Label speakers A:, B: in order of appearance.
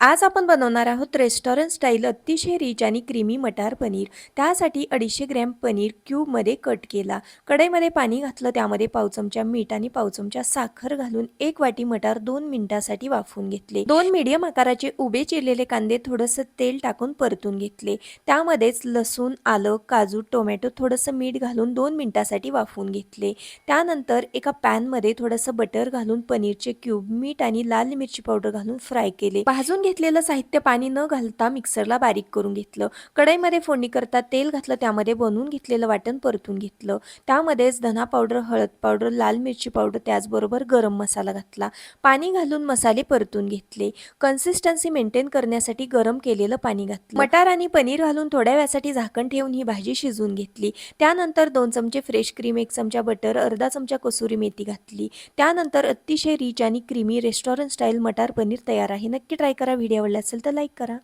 A: आज आपण बनवणार आहोत रेस्टॉरंट स्टाईल अतिशय रिच आणि क्रीमी मटार पनीर. त्यासाठी 250 ग्रॅम पनीर क्यूबमध्ये कट केला. कढईमध्ये पाणी घातलं, त्यामध्ये पाव चमचा मीठ आणि पाव चमचा साखर घालून 1 वाटी मटार 2 मिनिटासाठी वाफवून घेतले. 2 मीडियम आकाराचे उभे चिरलेले कांदे थोडंसं तेल टाकून परतून घेतले. त्यामध्येच लसूण, आलं, काजू, टोमॅटो थोडंसं मीठ घालून 2 मिनिटासाठी वाफवून घेतले. त्यानंतर एका पॅनमध्ये थोडंसं बटर घालून पनीरचे क्यूब, मीठ आणि लाल मिरची पावडर घालून फ्राय केले. भाजून घेतलेलं साहित्य पाणी न घालता मिक्सरला बारीक करून घेतलं. कढईमध्ये फोडणी करता तेल घातलं, त्यामध्ये बनवून घेतलेलं वाटण परतून घेतलं. त्यामध्येच धना पावडर, हळद पावडर, लाल मिरची पावडर, त्याचबरोबर गरम मसाला घातला. पाणी घालून मसाले परतून घेतले. कन्सिस्टन्सी मेंटेन करण्यासाठी गरम केलेलं पाणी घातलं. मटार आणि पनीर घालून थोड्या वेळासाठी झाकण ठेवून ही भाजी शिजवून घेतली. त्यानंतर 2 चमचे फ्रेश क्रीम, 1 चमचा बटर, अर्धा चमचा कसुरी मेथी घातली. त्यानंतर अतिशय रिच आणि क्रीमी रेस्टॉरंट स्टाईल मटार पनीर तयार आहे. नक्की ट्राय करा. व्हिडिओ आवडला असेल तर लाईक करा.